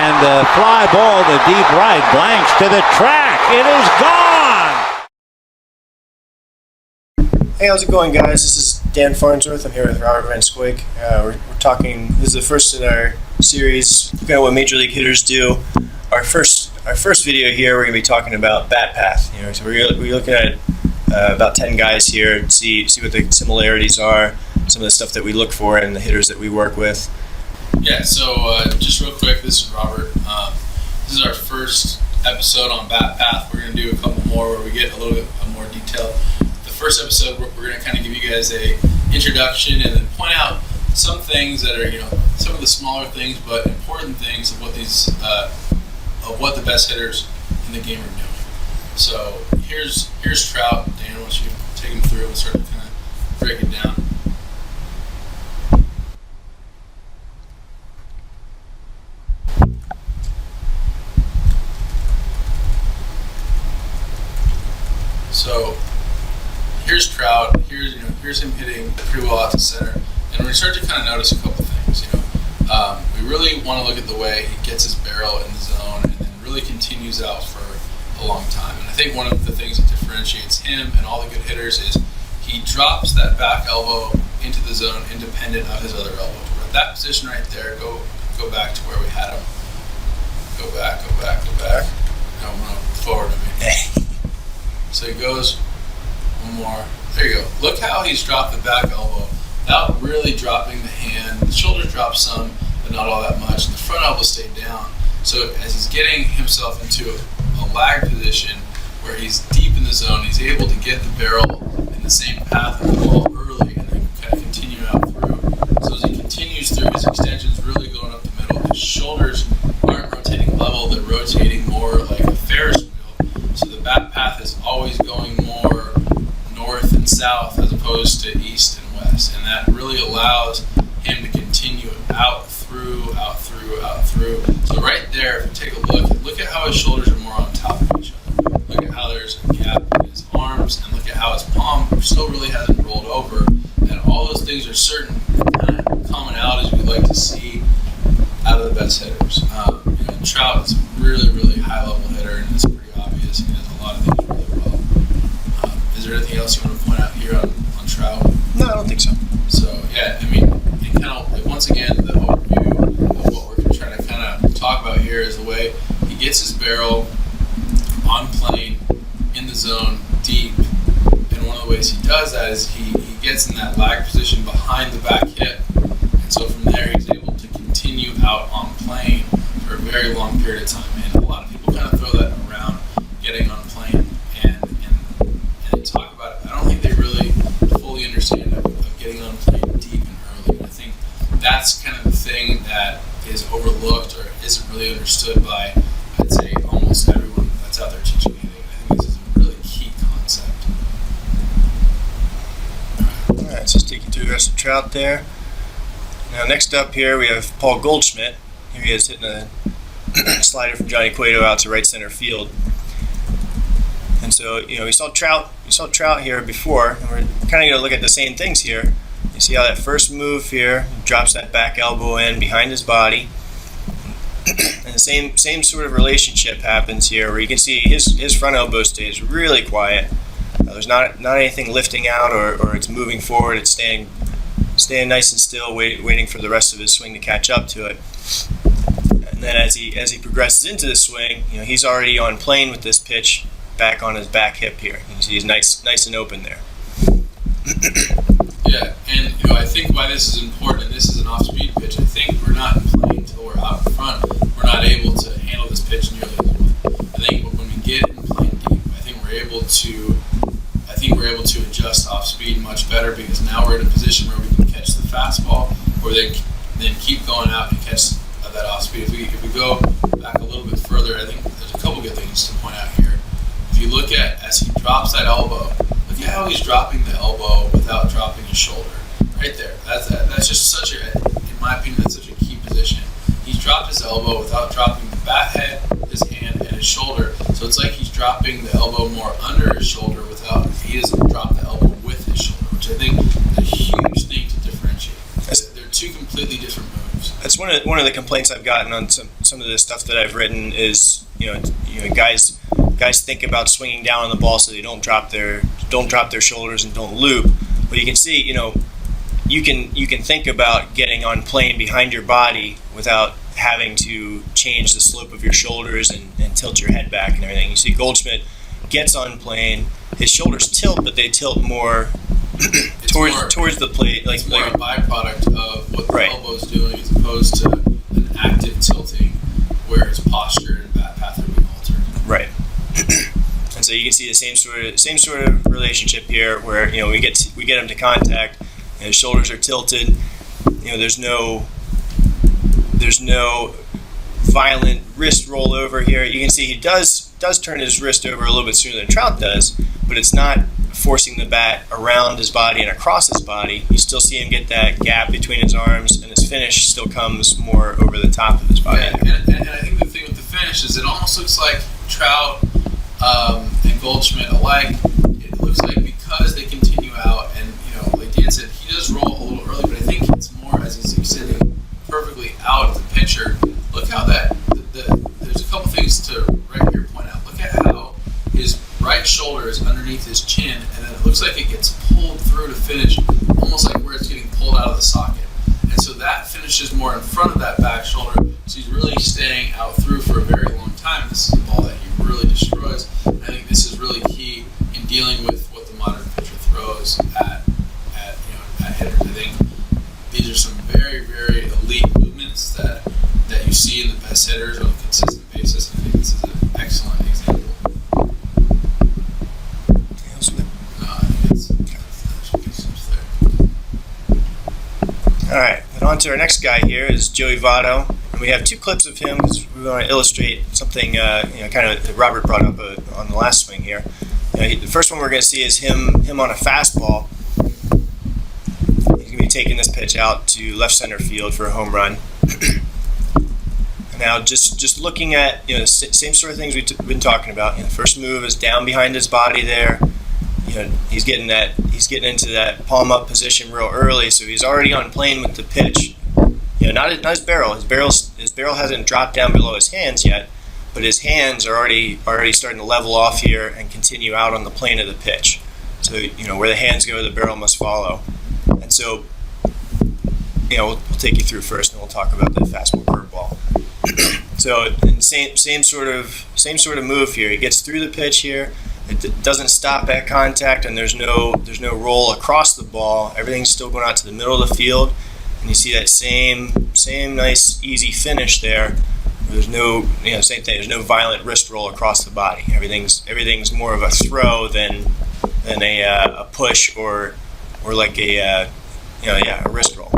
And the fly ball to deep right, blanks to the track. It is gone. Hey, how's it going, guys? This is Dan Farnsworth. I'm here with Robert Van Scoyok. We're talking. This is the first in our series, looking at what major league hitters do. Our first video here, we're going to be talking about bat path. So we're looking at about 10 guys here and see what the similarities are, some of the stuff that we look for in the hitters that we work with. Yeah, so just real quick, this is Robert. This is our first episode on bat path. We're going to do a couple more where we get a little bit more detail. The first episode, we're going to kind of give you guys a introduction and then point out some things that are, some of the smaller things but important things of what the best hitters in the game are doing. So here's Trout. Dan, why don't you take him through and sort of kind of break it down. So here's Trout. Here's him hitting pretty well out to center, and we start to kind of notice a couple things. We really want to look at the way he gets his barrel in the zone and then really continues out for a long time. And I think one of the things that differentiates him and all the good hitters is he drops that back elbow into the zone independent of his other elbow. We're at that position right there. Go back to where we had him. Go back. No, forward to me. So he goes one more. There you go. Look how he's dropped the back elbow without really dropping the hand. The shoulders drop some, but not all that much. And the front elbow stayed down. So as he's getting himself into a lag position where he's deep in the zone, he's able to get the barrel in the same path of the ball early and then kind of continue out through. So as he continues through, his extension's really going up the middle. His shoulders aren't rotating level, they're rotating more like a Ferris wheel. So the bat path is always going more north and south as opposed to east and west. And that really allows him to continue out through. So right there, if you take a look at how his shoulders are more on top of each other. Look at how there's a gap in his arms, and look at how his palm still really hasn't rolled over. And all those things are certain kind of commonalities we'd like to see out of the best hitters. Trout is a really, really high-level hitter, and it's pretty obvious. He does a lot of things really well. Is there anything else you want to point out here on Trout? No, I don't think so. So, yeah, and kind of, once again, the overview of what we're trying to kind of talk about here is the way he gets his barrel on plane, in the zone, deep. And one of the ways he does that is he gets in that lag position behind the back hip. And so from there, he's able to continue out on plane for a very long period of time. And a lot of people kind of throw that around, getting on plane, and they talk about it. I don't think they really fully understand of getting on plane deep and early. And I think that's kind of the thing that is overlooked or isn't really understood by, I'd say, almost everyone that's out there teaching hitting. I think this is a really key concept. All right, so let's take you through the rest of Trout there. Now, next up here, we have Paul Goldschmidt. Here he is hitting a slider from Johnny Cueto out to right center field. And so, we saw Trout here before, and we're kind of going to look at the same things here. You see how that first move here drops that back elbow in behind his body. And the same sort of relationship happens here, where you can see his front elbow stays really quiet. There's not anything lifting out or it's moving forward. It's staying nice and still, waiting for the rest of his swing to catch up to it. And then as he progresses into the swing, he's already on plane with this pitch back on his back hip here. You see he's nice and open there. Yeah, and I think why this is important, and this is an off-speed pitch, I think we're not playing till we're out in front. We're not able to handle this pitch nearly as well. I think when we get in playing deep, I think we're able to adjust off-speed much better, because now we're in a position where we can catch the fastball, or then keep going out and catch that off-speed. If we go back a little bit further, I think there's a couple good things to point out here. If you look at, as he drops that elbow, look at how he's dropping the elbow without dropping his shoulder. Right there. That's just such a, in my opinion, that's such a key position. He's dropped his elbow without dropping the bat head, his hand, and his shoulder. So it's like he's dropping the elbow more under his shoulder he doesn't drop the elbow with his shoulder, which I think is a huge thing to differentiate. They're two completely different moves. That's one of the complaints I've gotten on some of the stuff that I've written is guys think about swinging down on the ball so they don't drop their shoulders and don't loop. But you can see, you can think about getting on plane behind your body without having to change the slope of your shoulders and tilt your head back and everything. You see Goldschmidt gets on plane, his shoulders tilt, but they tilt more towards the plate. It's more a byproduct of what the elbow's doing as opposed to an active tilting where his posture and bat path are being altered. Right. And so you can see the same sort of relationship here, where we get him to contact, and his shoulders are tilted. There's no violent wrist roll over here. You can see he does turn his wrist over a little bit sooner than Trout does, but it's not forcing the bat around his body and across his body. You still see him get that gap between his arms, and his finish still comes more over the top of his body. Yeah, and I think the thing with the finish is it almost looks like Trout and Goldschmidt alike. It looks like because they continue out, and like Dan said, he does roll a little early, but I think it's more as he's extending perfectly out of the pitcher. Look how there's a couple things to right here point out. Look at how his right shoulder is underneath his chin, and then it looks like it gets pulled through to finish, almost like where it's getting pulled out of the socket. And so that finishes more in front of that back shoulder, so he's really staying out through for a very long time. This is a ball that he really destroys. And I think this is really key in dealing with what the modern pitcher throws at hitters. I think these are some very, very elite movements that you see in the best hitters on a consistent basis. I think this is an excellent example. All right, and on to our next guy here is Joey Votto. And we have two clips of him because we want to illustrate something kind of that Robert brought up on the last swing here. The first one we're going to see is him on a fastball. He's going to be taking this pitch out to left center field for a home run. Now, just looking at same sort of things we've been talking about. The first move is down behind his body there. He's getting into that palm up position real early, so he's already on plane with the pitch. Not his barrel. His barrel hasn't dropped down below his hands yet, but his hands are already starting to level off here and continue out on the plane of the pitch. So where the hands go, the barrel must follow. And so we'll take you through first, and we'll talk about the fastball curveball. So same sort of move here. He gets through the pitch here. It doesn't stop at contact, and there's no roll across the ball. Everything's still going out to the middle of the field, and you see that same nice easy finish there. There's no same thing. There's no violent wrist roll across the body. Everything's more of a throw than a push or like a wrist roll.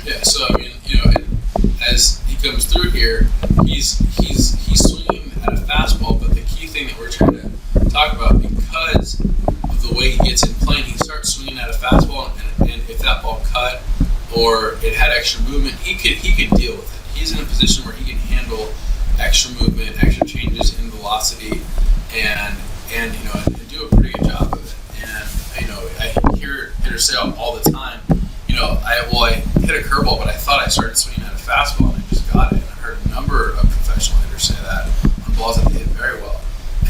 Yeah. So as he comes through here, he's swinging at a fastball, but the key thing that we're trying to talk about, because of the way he gets in plane, he starts swinging at a fastball, and if that ball cut or it had extra movement, he could deal with it. He's in a position where he can handle extra movement, extra changes in velocity, and do a pretty good job of it. And I hear hitters say all the time, I hit a curveball, but I thought I started swinging at a fastball and I just got it. And I've heard a number of professional hitters say that on balls that they hit very well.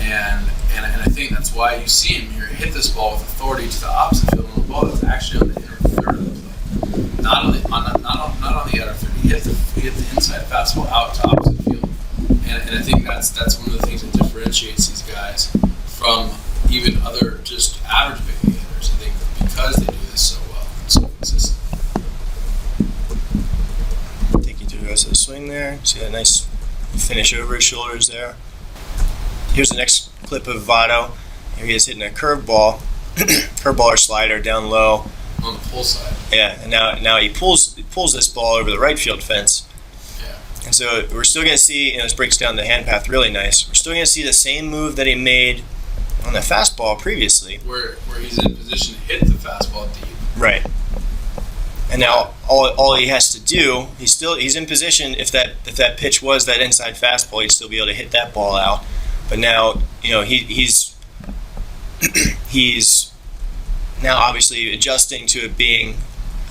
And I think that's why you see him here hit this ball with authority to the opposite field on the ball that's actually on the inner third of the plate, not on the outer third. He hit the inside fastball out to opposite field, and I think that's one of the things that differentiates these guys from even other just average big league hitters. I think because they do this so well and so consistently. Take you through the rest of the swing there. See that nice finish over his shoulders there. Here's the next clip of Votto. Here he is hitting a curveball or slider down low. On the pull side. Yeah, and now he pulls this ball over the right field fence. Yeah. And so we're still going to see, this breaks down the hand path really nice. We're still going to see the same move that he made on the fastball previously. Where he's in position to hit the fastball deep. Right. And now all he has to do, he's in position. If that pitch was that inside fastball, he'd still be able to hit that ball out. But now, he's now obviously adjusting to it being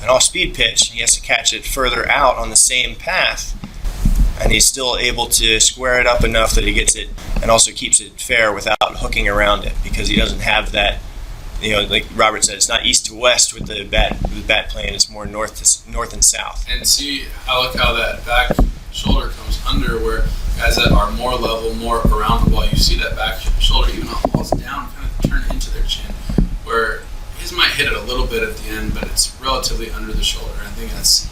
an off-speed pitch, he has to catch it further out on the same path, and he's still able to square it up enough that he gets it and also keeps it fair without hooking around it, because he doesn't have that, like Robert said, it's not east to west with the bat plane, it's more north and south. And see, I look how that back shoulder comes under, where guys that are more level, more around the ball, you see that back shoulder, even though it falls down, kind of turn into their chin, where his might hit it a little bit at the end, but it's relatively under the shoulder. I think that's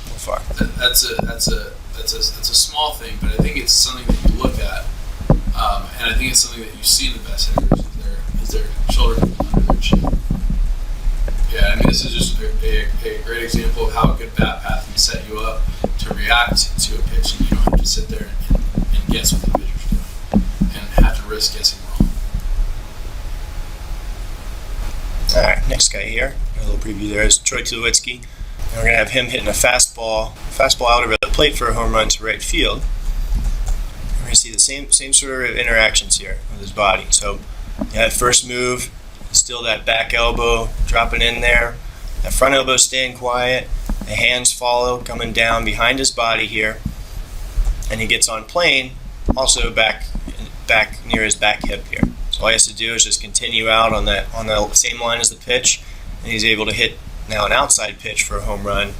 a small thing, but I think it's something that you look at, and I think it's something that you see in the best hitters is their shoulder comes under their chin. Yeah, I mean, this is just a great example of how a good bat path can set you up to react to a pitch, and you don't have to sit there and guess what the pitcher's doing and have to risk guessing wrong. All right, next guy here, a little preview there, is Trout Tulowitzki. And we're going to have him hitting a fastball out over the plate for a home run to right field. We're going to see the same sort of interactions here with his body. So that first move, still that back elbow dropping in there, that front elbow staying quiet, the hands follow coming down behind his body here, and he gets on plane, also back near his back hip here. So all he has to do is just continue out on the same line as the pitch, and he's able to hit now an outside pitch for a home run.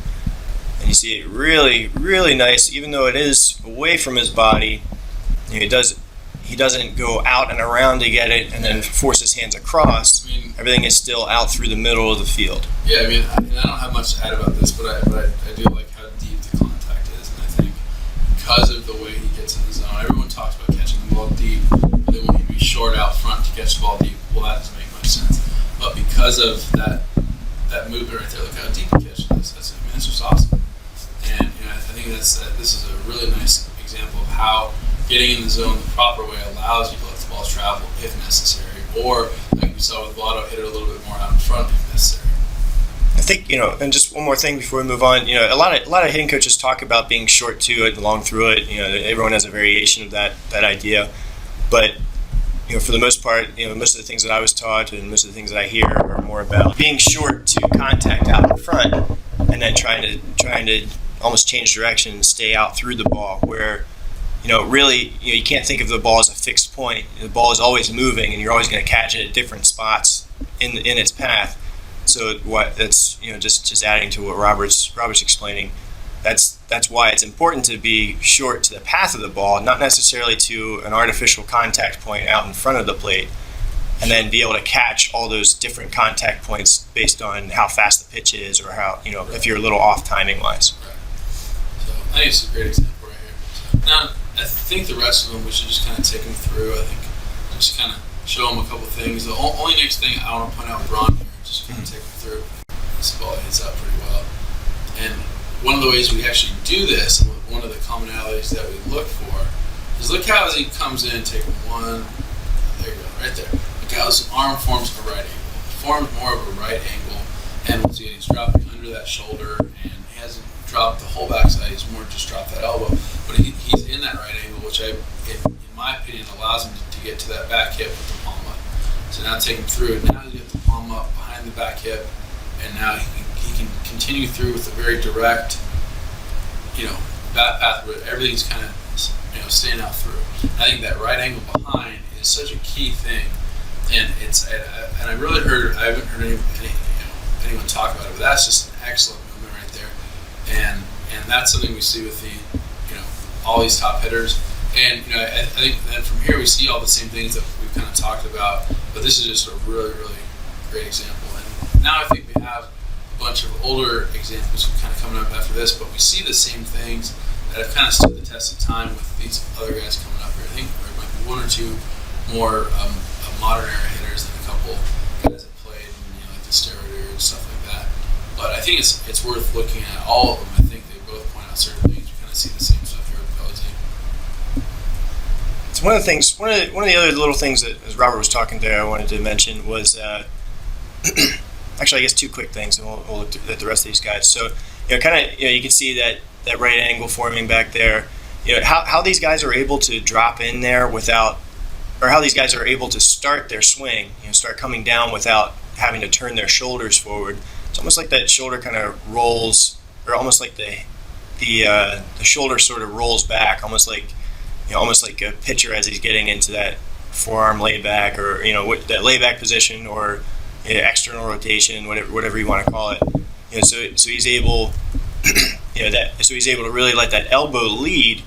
And you see it really, really nice, even though it is away from his body. He doesn't go out and around to get it and then force his hands across. I mean, everything is still out through the middle of the field. Yeah, I mean, I don't have much to add about this, but I do like how deep the contact is, and I think because of the way he gets in the zone, everyone talks about catching the ball deep, but they want you to be short out front to catch the ball deep. Well, that doesn't make much sense. But because of that movement right there, look how deep he catches this. That's just awesome. And I think this is a really nice example of how getting in the zone the proper way allows you to let the ball travel if necessary, or like we saw with Votto, hit it a little bit more out in front if necessary. I think, and just one more thing before we move on, a lot of hitting coaches talk about being short to it, long through it. Everyone has a variation of that idea, but for the most part, most of the things that I was taught and most of the things that I hear are more about being short to contact out in front, and then trying to almost change direction and stay out through the ball, where really, you can't think of the ball as a fixed point. The ball is always moving, and you're always going to catch it at different spots in its path. So that's just adding to what Robert's explaining. That's why it's important to be short to the path of the ball, not necessarily to an artificial contact point out in front of the plate, and then be able to catch all those different contact points based on how fast the pitch is, or how if you're a little off timing wise. Right. So I think it's a great example right here. So, now, I think the rest of them we should just kind of take them through. I think just kind of show them a couple things. The only next thing I want to point out, Braun here, just kind of take them through. This ball hits out pretty well. And one of the ways we actually do this, and one of the commonalities that we look for, is look how as he comes in, take one, there you go, right there. Look how his arm forms a right angle. It forms more of a right angle, and once again, he's dropping under that shoulder, and he hasn't dropped the whole backside, he's more just dropped that elbow. But he's in that right angle, which in my opinion, allows him to get to that back hip with the palm up. So now take him through, and now he's got the palm up behind the back hip, and now he can continue through with a very direct, bat path where everything's kind of, staying out through. I think that right angle behind is such a key thing, and I haven't heard anyone talk about it, but that's just an excellent movement right there, and that's something we see with all these top hitters, and I think then from here we see all the same things that we've kind of talked about, but this is just a really, really great example. And now I think we have a bunch of older examples kind of coming up after this, but we see the same things that have kind of stood the test of time with these other guys coming up here. I think there might be one or two more modern era hitters than a couple guys that played in like the steroid era and stuff like that. But I think it's worth looking at all of them. I think they both point out certain things. You kind of see the same stuff here with Pellegrino. So one of the other little things that, as Robert was talking there, I wanted to mention was actually, I guess two quick things, and we'll look at the rest of these guys. So, you can see that right angle forming back there. How these guys are able to drop in there without, or how these guys are able to start their swing, start coming down without having to turn their shoulders forward. it's almost like that shoulder kind of rolls, or almost like the shoulder sort of rolls back, almost like a pitcher as he's getting into that forearm layback, or that layback position, or external rotation, whatever you want to call it. So he's able, so he's able to really let that elbow lead,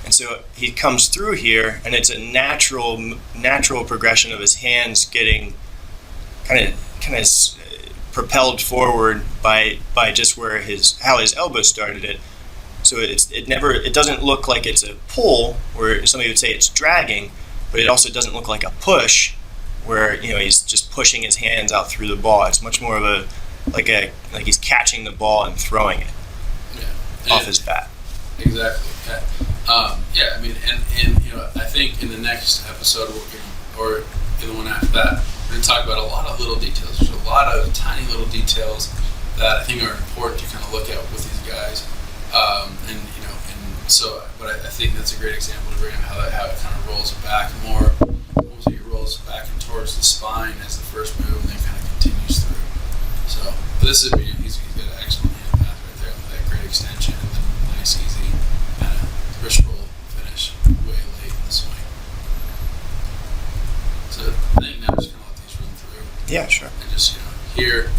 and so he comes through here, and it's a natural progression of his hands getting kind of propelled forward by just how his elbow started it. So it doesn't look like it's a pull, where somebody would say it's dragging, but it also doesn't look like a push, where he's just pushing his hands out through the ball. It's much more of like he's catching the ball and throwing it off his bat. Exactly. Yeah. I mean, and I think in the next episode or in the one after that, we're going to talk about a lot of little details. There's a lot of tiny little details that I think are important to kind of look at with these guys. But I think that's a great example to bring up how it kind of rolls back more. Almost like it rolls back and towards the spine as the first move, and then kind of continues through. So he's got an excellent hand path right there with that great extension and then nice, easy kind of wrist roll finish way late in the swing. So I think now just kind of let these run through. Yeah, sure. And just here,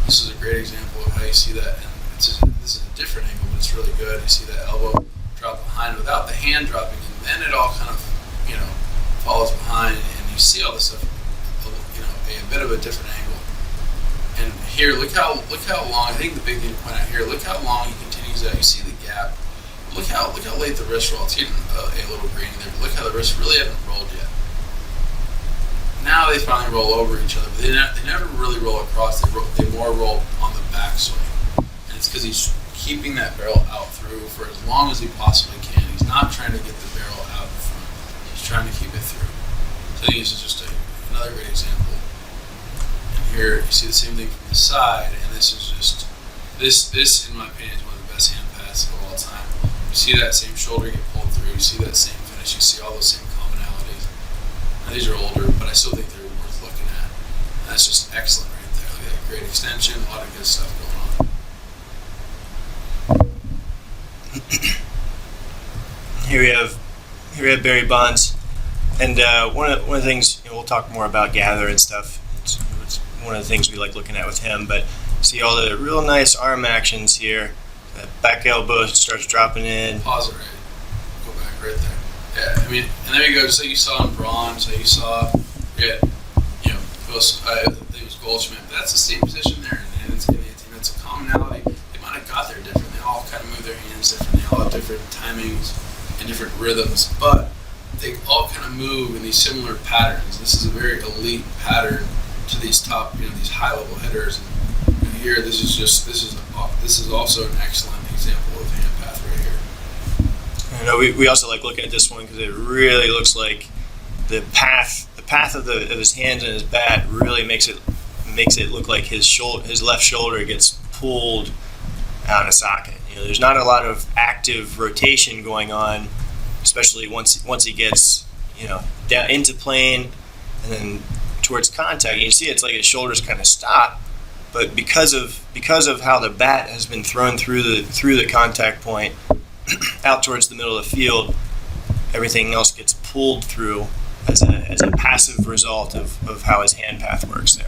this is a great example of how you see that, and this is a different angle, but it's really good. You see that elbow drop behind without the hand dropping, and then it all kind of follows behind, and you see all this stuff a bit of a different angle. And here, look how long. I think the big thing to point out here, look how long he continues that. You see the gap. Look how late the wrist roll. It's getting a little green there, but look how the wrist really haven't rolled yet. Now they finally roll over each other, but they never really roll across. They more roll on the backswing. And it's because he's keeping that barrel out through for as long as he possibly can. He's not trying to get the barrel out in front. He's trying to keep it through. So I think this is just another great example. And here you see the same thing from the side, and this is just this in my opinion is one of the best hand passes of all time. You see that same shoulder get pulled through. You see that same finish. You see all those same commonalities. Now these are older, but I still think they're worth looking at. And that's just excellent right there. Look at that great extension. A lot of good stuff going on. Here we have Barry Bonds, and one of the things we'll talk more about gather and stuff. It's one of the things we like looking at with him. But see all the real nice arm actions here. That back elbow starts dropping in. Pause it right. Go back right there. Yeah, I mean, and there you go. Just like you saw in bronze, like you saw, I think it was Goldschmidt. But that's the same position there, and it's a commonality. They might have got there different. They all kind of move their hands different. They all have different timings and different rhythms, but they all kind of move in these similar patterns. This is a very elite pattern to these top, these high-level hitters. And here, this is also an excellent example of hand path right here. We also like looking at this one because it really looks like the path of his hands and his bat really makes it look like his left shoulder gets pulled out of socket. There's not a lot of active rotation going on, especially once he gets down into plane and then towards contact. You see it's like his shoulders kind of stop, but because of how the bat has been thrown through the contact point out towards the middle of the field, everything else gets pulled through as a passive result of how his hand path works there.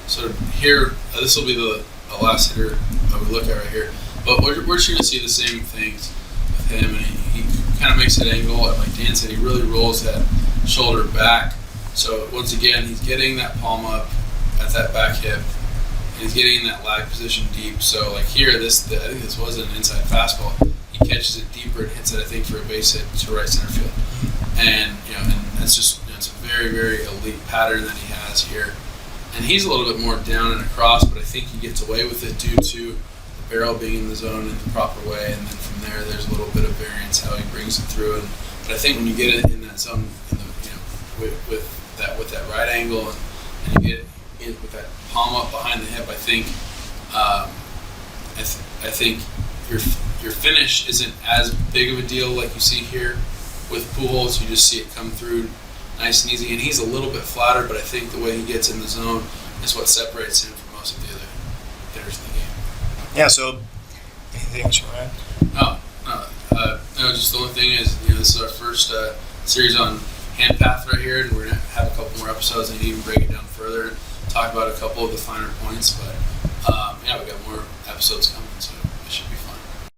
So here, this will be the last hitter that we look at right here. But we're going to see the same things with him, and he kind of makes that angle, and like Dan said, he really rolls that shoulder back. So once again, he's getting that palm up at that back hip, and he's getting in that lag position deep. So like here, I think this was an inside fastball. He catches it deeper and hits it, I think, for a base hit to right center field. And and that's just it's a very, very elite pattern that he has here. And he's a little bit more down and across, but I think he gets away with it due to the barrel being in the zone in the proper way. And then from there, there's a little bit of variance how he brings it through. But I think when you get it in that zone, with that right angle, and you get it with that palm up behind the hip, I think I think your finish isn't as big of a deal like you see here. with Pujols, you just see it come through nice and easy. And he's a little bit flatter, but I think the way he gets in the zone is what separates him from most of the other hitters in the game. Yeah. So, anything else you want to add? No, just the only thing is, this is our first series on hand path right here, and we're gonna have a couple more episodes and even break it down further and talk about a couple of the finer points. But we got more episodes coming, so it should be fun.